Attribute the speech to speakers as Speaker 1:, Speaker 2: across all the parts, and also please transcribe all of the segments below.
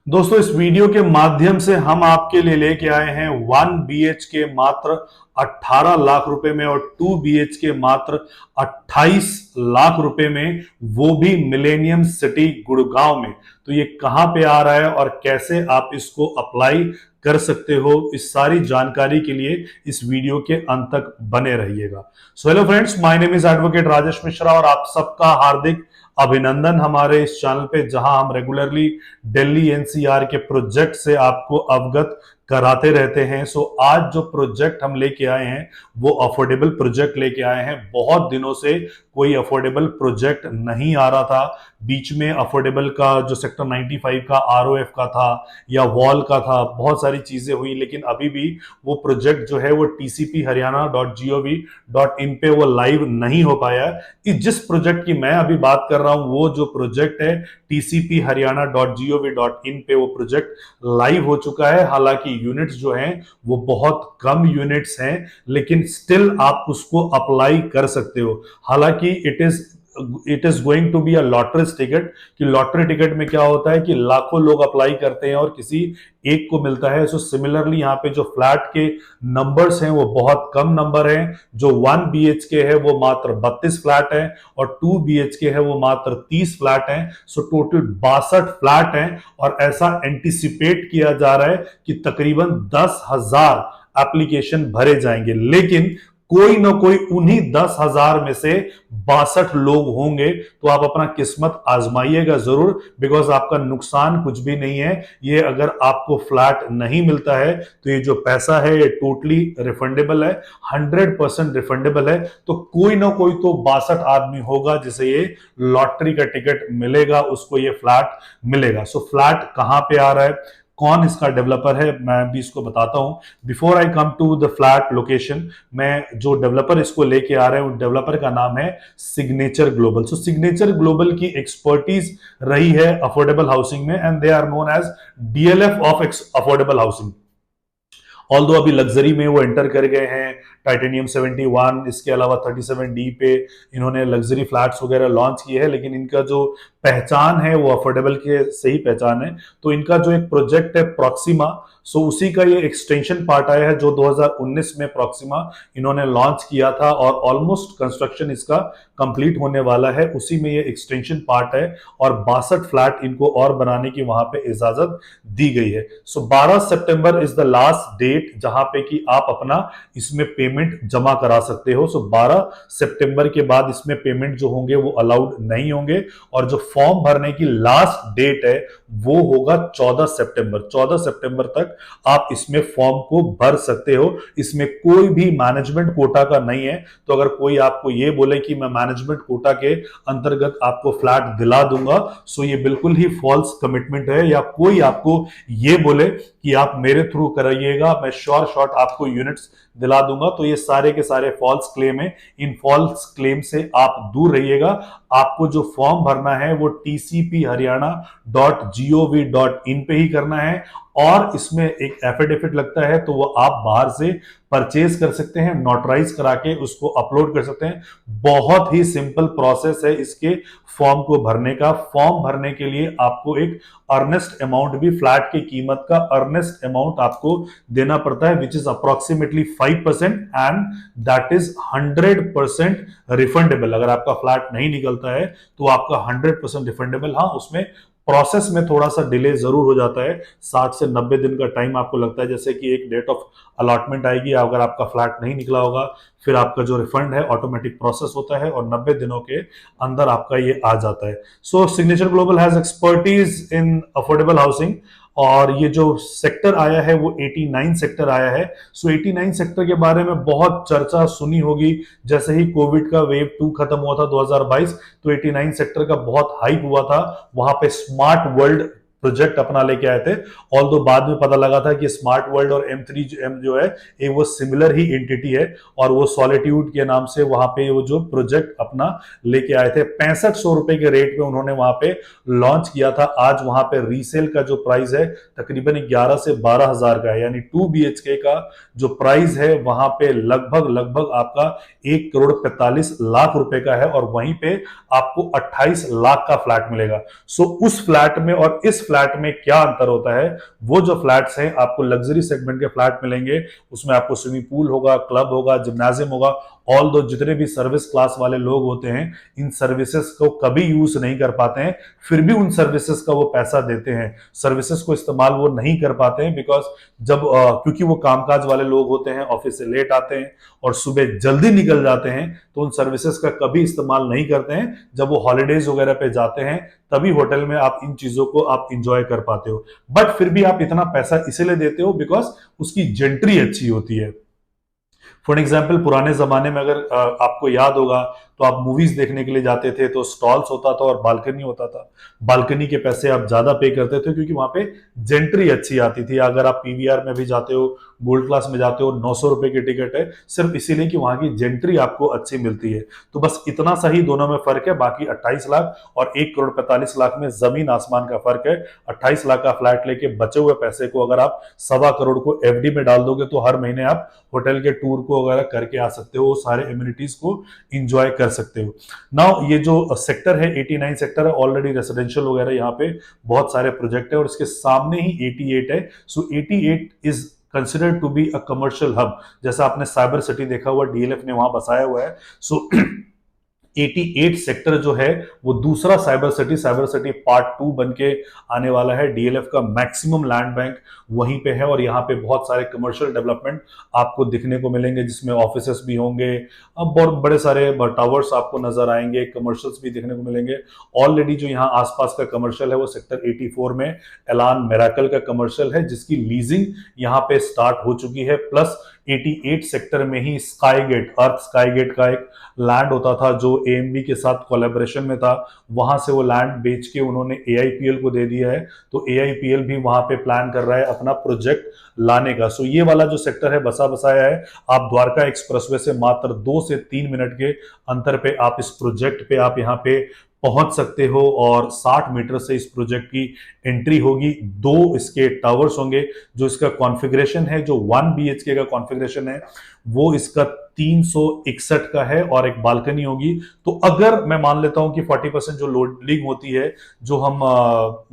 Speaker 1: दोस्तों, इस वीडियो के माध्यम से हम आपके लिए लेके आए हैं 1 BHK मात्र 18 लाख रुपए में और 2 BHK मात्र 28 लाख रुपए में, वो भी मिलेनियम सिटी गुड़गांव में। तो ये कहां पे आ रहा है और कैसे आप इसको अप्लाई कर सकते हो, इस सारी जानकारी के लिए इस वीडियो के अंत तक बने रहिएगा। So hello friends, my name is advocate Rajesh Mishra और आप सबका हार्दिक अभिनंदन हमारे इस चैनल पे, जहां हम रेगुलरली दिल्ली एनसीआर के प्रोजेक्ट से आपको अवगत कराते रहते हैं। सो आज जो प्रोजेक्ट हम लेके आए हैं वो अफोर्डेबल प्रोजेक्ट लेके आए हैं। बहुत दिनों से कोई अफोर्डेबल प्रोजेक्ट नहीं आ रहा था। बीच में अफोर्डेबल का जो सेक्टर 95 का आरओएफ का था या वॉल का था, बहुत सारी चीजें हुई, लेकिन अभी भी वो प्रोजेक्ट जो है वो tcphariana.gov.in पे वो लाइव नहीं हो पाया है। जिस प्रोजेक्ट की मैं अभी बात कर रहा हूं वो जो प्रोजेक्ट है tcphariana.gov.in पे वो प्रोजेक्ट लाइव हो चुका है। हालांकि यूनिट्स जो हैं वो बहुत कम यूनिट्स हैं, लेकिन स्टिल आप उसको अप्लाई कर सकते हो। हालांकि it is going to be a lottery ticket. कि लॉटरी टिकट में क्या होता है कि लाखों लोग अप्लाई करते हैं और किसी एक को मिलता है। सो सिमिलरली यहाँ पे जो फ्लैट के नंबर्स हैं वो बहुत कम नंबर हैं। जो 1 BHK है वो मात्र 32 फ्लैट है और 2 BHK है वो मात्र 30 फ्लैट है। सो टोटल 62 फ्लैट हैं और ऐसा एंटिसिपेट किया जा रहा है कि तकरीबन 10,000 एप्लीकेशन भरे जाएंगे, लेकिन कोई ना कोई उन्हीं 10,000 में से 62 लोग होंगे। तो आप अपना किस्मत आजमाइएगा जरूर, बिकॉज आपका नुकसान कुछ भी नहीं है। ये अगर आपको फ्लैट नहीं मिलता है तो ये जो पैसा है ये टोटली रिफंडेबल है, 100% रिफंडेबल है। तो कोई ना कोई तो 62 आदमी होगा जिसे ये लॉटरी का टिकट मिलेगा, उसको ये फ्लैट मिलेगा। सो फ्लैट कहां पे आ रहा है, कौन इसका डेवलपर है, मैं भी इसको बताता हूं। Before I come to the flat location, मैं जो डेवलपर इसको लेके आ रहे हैं उस डेवलपर का नाम है Signature Global. So Signature Global की एक्सपर्टीज रही है अफोर्डेबल हाउसिंग में and they are known as DLF of affordable housing. Although अभी लग्जरी में वो एंटर कर गए हैं, टाइटेनियम 71, इसके अलावा 37D पे इन्होंने लग्जरी फ्लैट्स वगैरह लॉन्च किए हैं, लेकिन इनका जो पहचान है वो अफोर्डेबल के सही पहचान है। तो इनका जो एक प्रोजेक्ट है प्रॉक्सिमा, सो उसी का ये एक्सटेंशन पार्ट आया है जो 2019 में प्रॉक्सिमा इन्होंने लॉन्च किया था और ऑलमोस्ट कंस्ट्रक्शन इसका कंप्लीट होने वाला है। उसी में ये एक्सटेंशन पार्ट है और 62 फ्लैट इनको और बनाने की वहां पे इजाजत दी गई है। So 12 September is the last date जहां पे कि आप अपना इसमें पेमेंट जमा करा सकते हो। सो 12 सितंबर के बाद इसमें पेमेंट जो होंगे वो अलाउड नहीं होंगे और जो फॉर्म भरने की लास्ट डेट है वो होगा 14 सितंबर। 14 सितंबर तक आप इसमें फॉर्म को भर सकते हो। इसमें कोई भी मैनेजमेंट कोटा का नहीं है। तो अगर कोई आपको ये बोले कि मैं मैनेजमेंट कोटा के अंतर्गत आपको फ्लैट दिला दूंगा, सो ये बिल्कुल ही फॉल्स कमिटमेंट है। या कोई आपको ये बोले कि आप मेरे थ्रू कराइएगा, मैं श्योर शॉट आपको यूनिट्स दिला दूंगा, तो ये सारे के सारे फॉल्स क्लेम है। इन फॉल्स क्लेम से आप दूर रहिएगा। आपको जो फॉर्म भरना है वो tcphariana.gov.in पे ही करना है और इसमें एक एफिडेविट लगता है, तो वो आप बाहर से परचेज कर सकते हैं, नोटराइज करा के उसको अपलोड कर सकते हैं। बहुत ही सिंपल प्रोसेस है इसके फॉर्म को भरने का। फॉर्म भरने के लिए आपको एक अर्नेस्ट अमाउंट भी, फ्लैट की कीमत का अर्नेस्ट अमाउंट आपको देना पड़ता है, which is approximately 5% and that is 100% refundable. अगर आपका फ्लैट नहीं निकलता है तो आपका 100% रिफंडेबल। हाँ, उसमें प्रोसेस में थोड़ा सा डिले जरूर हो जाता है, 60 से 90 दिन का टाइम आपको लगता है। जैसे कि एक डेट ऑफ अलॉटमेंट आएगी, अगर आपका फ्लैट नहीं निकला होगा फिर आपका जो रिफंड है ऑटोमेटिक प्रोसेस होता है और 90 दिनों के अंदर आपका ये आ जाता है। So Signature Global has expertise in affordable housing और ये जो सेक्टर आया है वो 89 सेक्टर आया है। सो 89 सेक्टर के बारे में बहुत चर्चा सुनी होगी। जैसे ही कोविड का वेव 2 खत्म हुआ था 2022, तो 89 सेक्टर का बहुत हाइप हुआ था। वहां पे स्मार्ट वर्ल्ड प्रोजेक्ट अपना लेके आए थे। ऑल्दो बाद में पता लगा था कि स्मार्ट वर्ल्ड और M3M जो है ये वो सिमिलर ही एंटिटी है और वो सॉलिट्यूड के नाम से वहां पे वो जो प्रोजेक्ट अपना लेके आए थे। 6500 रुपए के रेट में उन्होंने वहां पे लॉन्च किया था। आज वहां पे रीसेल का जो प्राइस है तकरीबन 11 से 12 हजार का है, यानी 2 BHK का जो प्राइस है वहां पे लगभग आपका 1,45,00,000 रुपए का है और वहीं पे आपको 28 लाख का फ्लैट मिलेगा। सो उस फ्लैट में और इस फ्लैट में क्या अंतर होता है, वो जो फ्लैट्स हैं आपको लग्जरी सेगमेंट के फ्लैट मिलेंगे, उसमें आपको स्विमिंग पूल होगा, क्लब होगा, जिम्नाजियम होगा। ऑल दो जितने भी सर्विस क्लास वाले लोग होते हैं इन सर्विसेज को कभी यूज नहीं कर पाते हैं, फिर भी उन सर्विसेज का वो पैसा देते हैं, सर्विसेज को इस्तेमाल वो नहीं कर पाते हैं बिकॉज जब क्योंकि वो कामकाज वाले लोग होते हैं, ऑफिस से लेट आते हैं और सुबह जल्दी निकल जाते हैं, तो उन सर्विसेज का कभी इस्तेमाल नहीं करते हैं। जब वो हॉलीडेज वगैरह पे जाते हैं तभी होटल में आप इन चीजों को आप इंजॉय कर पाते हो, बट फिर भी आप इतना पैसा इसीलिए देते हो बिकॉज उसकी जेंट्री अच्छी होती है। फॉर एग्जाम्पल पुराने जमाने में अगर आपको याद होगा तो आप मूवीज देखने के लिए जाते थे तो स्टॉल्स होता था और बालकनी होता था। बालकनी के पैसे आप ज्यादा पे करते थे क्योंकि वहां पे जेंट्री अच्छी आती थी। अगर आप पीवीआर में भी जाते हो, गोल्ड क्लास में जाते हो, 900 रुपए की टिकट है सिर्फ इसीलिए कि वहां की जेंट्री आपको अच्छी मिलती है। तो बस इतना सा ही दोनों में फर्क है, बाकी 28 लाख और 1 करोड़ 45 लाख में जमीन आसमान का फर्क है। 28 लाख का फ्लैट लेके बचे हुए पैसे को अगर आप 1.25 करोड़ को एफडी में डाल दोगे तो हर महीने आप होटल के टूर को वगैरह करके आ सकते हो, सारे एम्यूनिटीज को इंजॉय कर सकते हो। नाउ ये जो सेक्टर है 89 सेक्टर है, ऑलरेडी रेसिडेंशियल वगैरह यहाँ पे बहुत सारे प्रोजेक्ट है और इसके सामने ही 88 है। So 88 is considered to be a commercial hub. जैसा आपने साइबर सिटी देखा हुआ, डीएलएफ ने वहां बसाया हुआ है। सो 88 सेक्टर जो है वो दूसरा साइबर सिटी पार्ट 2 बन के आने वाला है। डीएलएफ का मैक्सिमम लैंड बैंक वहीं पे है और यहाँ पे बहुत सारे कमर्शियल डेवलपमेंट आपको दिखने को मिलेंगे जिसमें ऑफिसेस भी होंगे, अब बहुत बड़े सारे टावर्स आपको नजर आएंगे, कमर्शियल्स भी देखने को मिलेंगे। ऑलरेडी जो यहाँ आसपास का कमर्शियल है वो सेक्टर 84 में एलान मेराकल का कमर्शियल है जिसकी लीजिंग यहाँ पे स्टार्ट हो चुकी है। प्लस 88 सेक्टर में ही अर्थ स्काई गेट का एक लैंड होता था जो एएमबी के साथ कोलैबोरेशन में था, वहां से वो लैंड बेच के उन्होंने एआईपीएल को दे दिया है। तो एआईपीएल भी वहां पे प्लान कर रहा है अपना प्रोजेक्ट लाने का। सो ये वाला जो सेक्टर है बसा बसाया है। आप द्वारका एक्सप्रेसवे से मात्र 2 से 3 मिनट के अंतर पे आप इस प्रोजेक्ट पे आप यहाँ पे पहुंच सकते हो और 60 मीटर से इस प्रोजेक्ट की एंट्री होगी। 2 इसके टावर्स होंगे। जो इसका कॉन्फ़िगरेशन है, जो 1 बीएचके का कॉन्फ़िगरेशन है, वो इसका 361 का है और एक बालकनी होगी। तो अगर मैं मान लेता हूं कि 40% जो लोडिंग होती है, जो हम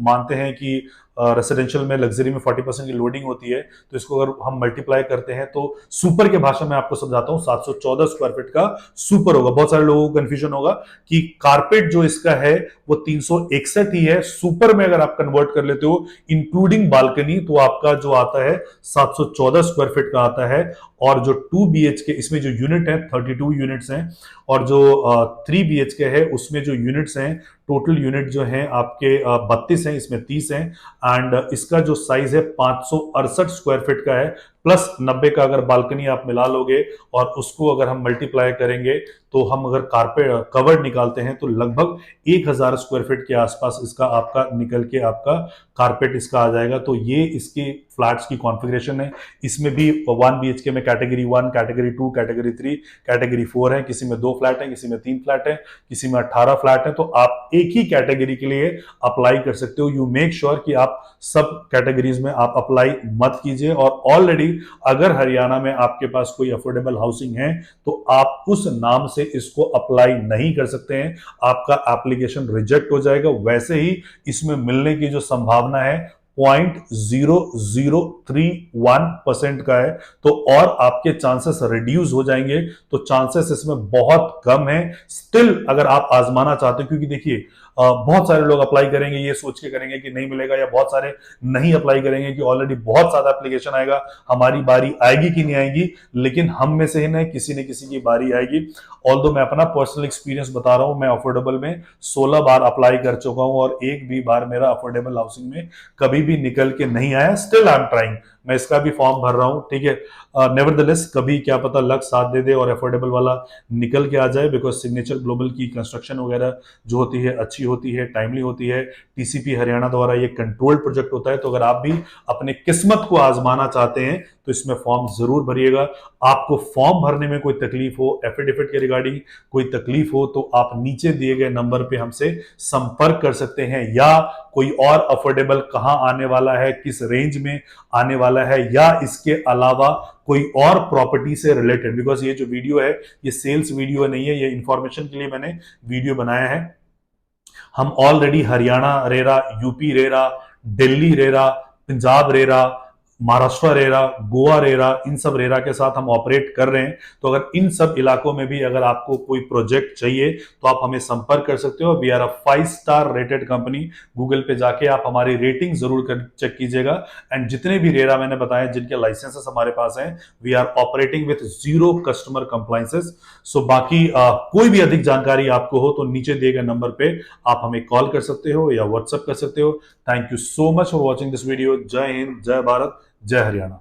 Speaker 1: मानते हैं कि रेसिडेंशियल में लग्जरी में 40% की लोडिंग होती है, तो इसको अगर हम मल्टीप्लाई करते हैं तो सुपर के भाषा में आपको समझाता हूं, 714 स्क्वायर फीट का सुपर होगा। बहुत सारे लोगों को कंफ्यूजन होगा कि कारपेट जो इसका है वो 361 ही है, सुपर में अगर आप कन्वर्ट कर लेते हो इंक्लूडिंग बालकनी तो आपका जो आता है 714 स्क्वायर फीट का आता है। और जो 2 बीएचके इसमें जो यूनिट है 32 यूनिट्स हैं और जो 3 बीएचके है उसमें जो यूनिट्स हैं, टोटल यूनिट जो है आपके 32 हैं, इसमें 30 हैं। एंड इसका जो साइज है 568 स्क्वायर फीट का है, प्लस 90 का अगर बालकनी आप मिला लोगे और उसको अगर हम मल्टीप्लाई करेंगे तो हम अगर कारपेट कवर निकालते हैं तो लगभग 1000 स्क्वायर फीट के आसपास इसका आपका निकल के आपका कारपेट इसका आ जाएगा। तो ये इसकी फ्लैट्स की कॉन्फ़िगरेशन है। इसमें भी 1 बीएचके में कैटेगरी 1, कैटेगरी 2, कैटेगरी 3, कैटेगरी 4 है, किसी में 2 फ्लैट है, किसी में 3 फ्लैट है, किसी में 18 फ्लैट है। तो आप एक ही कैटेगरी के लिए अप्लाई कर सकते हो। यू मेक श्योर कि आप सब कैटेगरीज में आप अप्लाई मत कीजिए। और ऑलरेडी अगर हरियाणा में आपके पास कोई अफोर्डेबल हाउसिंग है तो आप उस नाम से इसको अप्लाई नहीं कर सकते हैं, आपका एप्लीकेशन रिजेक्ट हो जाएगा। वैसे ही इसमें मिलने की जो संभावना है 0.0031% का है, तो और आपके चांसेस रिड्यूस हो जाएंगे। तो चांसेस इसमें बहुत कम है। स्टिल अगर आप आजमाना चाहते हो, क्योंकि देखिए बहुत सारे लोग अप्लाई करेंगे ये सोच के करेंगे कि नहीं मिलेगा, या बहुत सारे नहीं अप्लाई करेंगे कि ऑलरेडी बहुत ज्यादा एप्लीकेशन आएगा, हमारी बारी आएगी कि नहीं आएगी। लेकिन हम में से ही नहीं, किसी न किसी की बारी आएगी। ऑल्दो मैं अपना पर्सनल एक्सपीरियंस बता रहा हूं, मैं अफोर्डेबल में 16 बार अप्लाई कर चुका हूं और एक भी बार मेरा अफोर्डेबल हाउसिंग में कभी भी निकल के नहीं आया। स्टिल आई एम ट्राइंग, मैं इसका भी फॉर्म भर रहा हूं, ठीक है। नेवरदलेस कभी क्या पता लक साथ दे दे और अफोर्डेबल वाला निकल के आ जाए, बिकॉज सिग्नेचर ग्लोबल की कंस्ट्रक्शन वगैरह जो होती है अच्छी होती है, टाइमली होती है। टीसीपी हरियाणा द्वारा ये कंट्रोल्ड प्रोजेक्ट होता है। तो अगर आप भी अपने किस्मत को आजमाना चाहते हैं तो इसमें फॉर्म जरूर भरिएगा। आपको फॉर्म भरने में कोई तकलीफ हो, एफिडेविट के रिगार्डिंग कोई तकलीफ हो, तो आप नीचे दिए गए नंबर पे हमसे संपर्क कर सकते हैं। या कोई और अफोर्डेबल कहां आने वाला है, किस रेंज में आने वाला है, या इसके अलावा कोई और प्रॉपर्टी से रिलेटेड, बिकॉज ये जो वीडियो है ये सेल्स वीडियो नहीं है, ये इंफॉर्मेशन के लिए मैंने वीडियो बनाया है। हम already Haryana RERA, UP RERA, Delhi RERA, Punjab RERA, Maharashtra RERA, Goa RERA, इन सब रेरा के साथ हम ऑपरेट कर रहे हैं। तो अगर इन सब इलाकों में भी अगर आपको कोई प्रोजेक्ट चाहिए तो आप हमें संपर्क कर सकते हो। We are a 5 star rated company. Google पे जाके आप हमारी रेटिंग जरूर चेक कीजिएगा। एंड जितने भी रेरा मैंने बताया जिनके लाइसेंसेस हमारे पास हैं, we are operating with 0 customer compliances. So बाकी कोई भी अधिक जानकारी आपको हो तो नीचे दिए गए नंबर पे आप हमें कॉल कर सकते हो या व्हाट्सएप कर सकते हो। Thank you so much for watching this video. जय हिंद, जय भारत, जय हरियाणा।